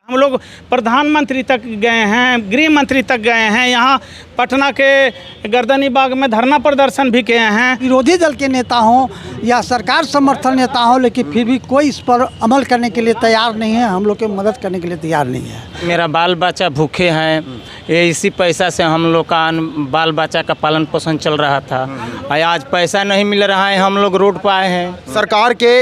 हम लोग प्रधानमंत्री तक गए हैं, गृह मंत्री तक गए हैं, यहाँ पटना के गर्दनी बाग में धरना प्रदर्शन भी किए हैं। विरोधी दल के नेता हों या सरकार समर्थन नेता हों, लेकिन फिर भी कोई इस पर अमल करने के लिए तैयार नहीं है, हम लोग की मदद करने के लिए तैयार नहीं है। मेरा बाल बच्चा भूखे हैं, ये इसी पैसा से हम लोग का बाल बच्चा का पालन पोषण चल रहा था। आज पैसा नहीं मिल रहा है, हम लोग रोड पर आए हैं। सरकार के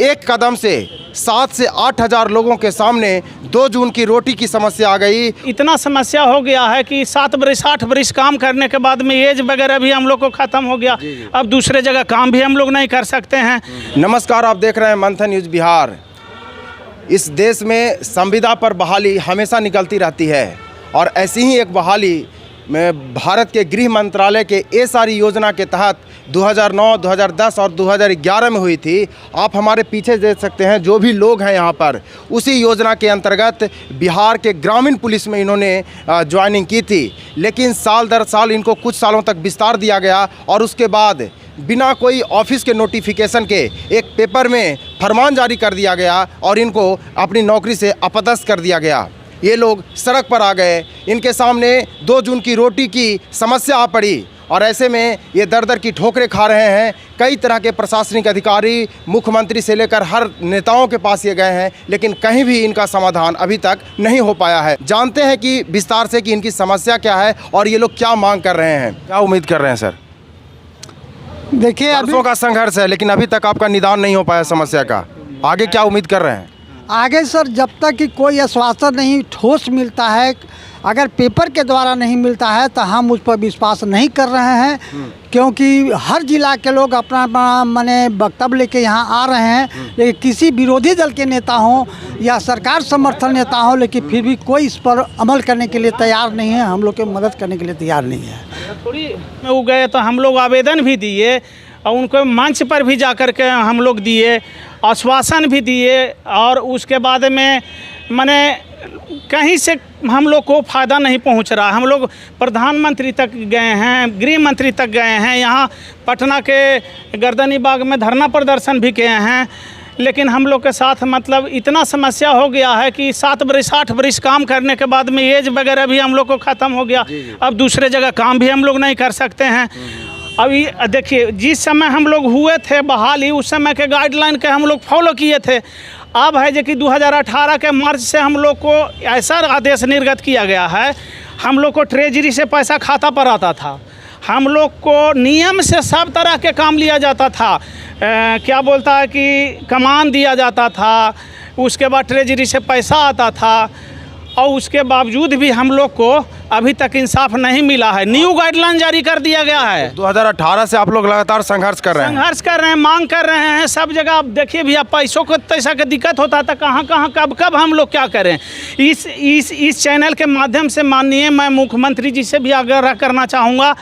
एक कदम से 7 से 8 हज़ार लोगों के सामने 2 जून की रोटी की समस्या आ गई। इतना समस्या हो गया है कि 7 बरिस 8 बरिस काम करने के बाद में एज वगैरह भी हम लोग को ख़त्म हो गया। अब दूसरे जगह काम भी हम लोग नहीं कर सकते हैं। नमस्कार, आप देख रहे हैं मंथन न्यूज़ बिहार। इस देश में संविदा पर बहाली हमेशा निकलती रहती है और ऐसी ही एक बहाली में भारत के गृह मंत्रालय के ये सारी योजना के तहत 2009, 2010 और 2011 में हुई थी। आप हमारे पीछे देख सकते हैं, जो भी लोग हैं यहाँ पर उसी योजना के अंतर्गत बिहार के ग्रामीण पुलिस में इन्होंने ज्वाइनिंग की थी। लेकिन साल दर साल इनको कुछ सालों तक विस्तार दिया गया और उसके बाद बिना कोई ऑफिस के नोटिफिकेशन के एक पेपर में फरमान जारी कर दिया गया और इनको अपनी नौकरी से अपदस्थ कर दिया गया। ये लोग सड़क पर आ गए, इनके सामने 2 जून की रोटी की समस्या आ पड़ी और ऐसे में ये दर दर की ठोकरें खा रहे हैं। कई तरह के प्रशासनिक अधिकारी, मुख्यमंत्री से लेकर हर नेताओं के पास ये गए हैं, लेकिन कहीं भी इनका समाधान अभी तक नहीं हो पाया है। जानते हैं कि विस्तार से कि इनकी समस्या क्या है और ये लोग क्या मांग कर रहे हैं, क्या उम्मीद कर रहे हैं। सर देखिए, वर्षों का संघर्ष है, लेकिन अभी तक आपका निदान नहीं हो पाया समस्या का। आगे क्या उम्मीद कर रहे हैं? आगे सर, जब तक कि कोई आश्वासन नहीं ठोस मिलता है, अगर पेपर के द्वारा नहीं मिलता है तो हम उस पर विश्वास नहीं कर रहे हैं, क्योंकि हर जिला के लोग अपना अपना माने वक्तव्य लेके यहाँ आ रहे हैं। लेकिन किसी विरोधी दल के नेता हों या सरकार समर्थन नेता हों, लेकिन फिर भी कोई इस पर अमल करने के लिए तैयार नहीं है, हम लोग की मदद करने के लिए तैयार नहीं है। थोड़ी में वो गए तो हम लोग आवेदन भी दिए और उनको मंच पर भी जा कर के हम लोग दिए, आश्वासन भी दिए और उसके बाद में माने कहीं से हम लोग को फ़ायदा नहीं पहुंच रहा। हम लोग प्रधानमंत्री तक गए हैं, गृह मंत्री तक गए हैं, यहाँ पटना के गर्दनी बाग में धरना प्रदर्शन भी किए हैं, लेकिन हम लोग के साथ मतलब इतना समस्या हो गया है कि 7 बरिस 8 बरिस काम करने के बाद में एज वगैरह भी हम लोग को ख़त्म हो गया। अब दूसरे जगह काम भी हम लोग नहीं कर सकते हैं। अभी देखिए, जिस समय हम लोग हुए थे बहाली, उस समय के गाइडलाइन के हम लोग फॉलो किए थे। अब है जो कि 2018 के मार्च से हम लोग को ऐसा आदेश निर्गत किया गया है, हम लोग को ट्रेजरी से पैसा खाता पर आता था, हम लोग को नियम से सब तरह के काम लिया जाता था। क्या बोलता है कि कमान दिया जाता था, उसके बाद ट्रेजरी से पैसा आता था और उसके बावजूद भी हम लोग को अभी तक इंसाफ नहीं मिला है। न्यू गाइडलाइन जारी कर दिया गया है। 2018 से आप लोग लगातार संघर्ष कर रहे हैं, मांग कर रहे हैं सब जगह। आप देखिए भैया, पैसों को पैसा का दिक्कत होता था, कहाँ कब हम लोग क्या करें। इस चैनल के माध्यम से माननीय मैं मुख्यमंत्री जी से भी आग्रह करना चाहूँगा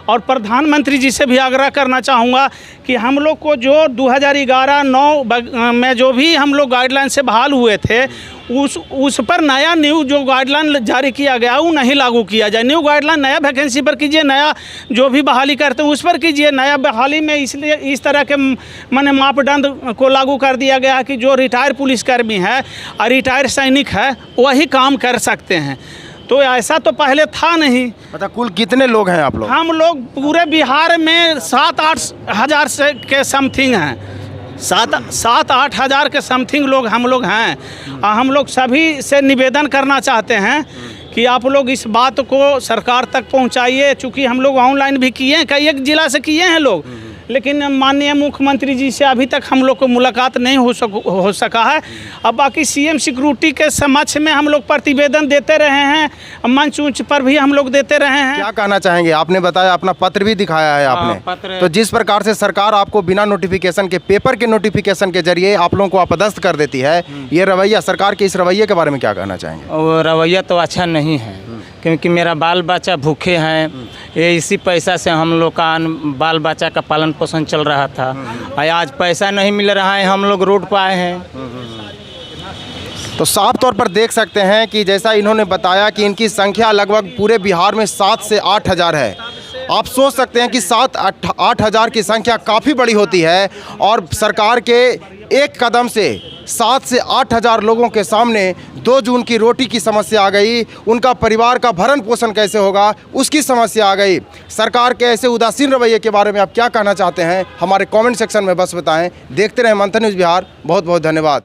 और प्रधानमंत्री जी से भी आग्रह करना चाहूँगा कि हम लोग को जो 2011-9 में जो भी हम लोग गाइडलाइन से बहाल हुए थे, उस पर नया न्यू जो गाइडलाइन जारी किया गया वो नहीं लागू किया जाए। न्यू गाइडलाइन नया वैकेंसी पर कीजिए, नया जो भी बहाली करते हैं उस पर कीजिए। नया बहाली में इसलिए इस तरह के माने मापदंड को लागू कर दिया गया है कि जो रिटायर पुलिसकर्मी है और रिटायर सैनिक है वही काम कर सकते हैं। तो ऐसा तो पहले था नहीं। अच्छा, कुल कितने लोग हैं आप लोग? हम लोग पूरे बिहार में 7-8 हज़ार से के समथिंग हैं, 7-8 हज़ार के समथिंग लोग हम लोग हैं। और हम लोग सभी से निवेदन करना चाहते हैं कि आप लोग इस बात को सरकार तक पहुंचाइए। चूँकि हम लोग ऑनलाइन भी किए हैं, कई एक ज़िला से किए हैं लोग, लेकिन माननीय मुख्यमंत्री जी से अभी तक हम लोग को मुलाकात नहीं हो सका है। अब बाकी सीएम सिक्योरिटी के समक्ष में हम लोग प्रतिवेदन देते रहे हैं, मंच उंच पर भी हम लोग देते रहे हैं। क्या कहना चाहेंगे? आपने बताया, अपना पत्र भी दिखाया है आपने, तो जिस प्रकार से सरकार आपको बिना नोटिफिकेशन के, पेपर के नोटिफिकेशन के जरिए आप लोगों को अपदस्थ कर देती है, ये रवैया, सरकार के इस रवैये के बारे में क्या कहना चाहेंगे? वो रवैया तो अच्छा नहीं है, क्योंकि मेरा बाल बच्चा भूखे हैं, ये इसी पैसा से हम लोग का बाल बच्चा का पालन पोषण चल रहा था। आज पैसा नहीं मिल रहा है, हम लोग रोड पर आए हैं। तो साफ तौर पर देख सकते हैं कि जैसा इन्होंने बताया कि इनकी संख्या लगभग पूरे बिहार में 7 से 8 हज़ार है आप सोच सकते हैं कि 7-8 हज़ार की संख्या काफ़ी बड़ी होती है और सरकार के एक कदम से 7 से 8 हज़ार लोगों के सामने 2 जून की रोटी की समस्या आ गई, उनका परिवार का भरण पोषण कैसे होगा उसकी समस्या आ गई। सरकार के ऐसे उदासीन रवैये के बारे में आप क्या कहना चाहते हैं, हमारे कमेंट सेक्शन में बस बताएं। देखते रहें मंथन न्यूज़ बिहार। बहुत बहुत धन्यवाद।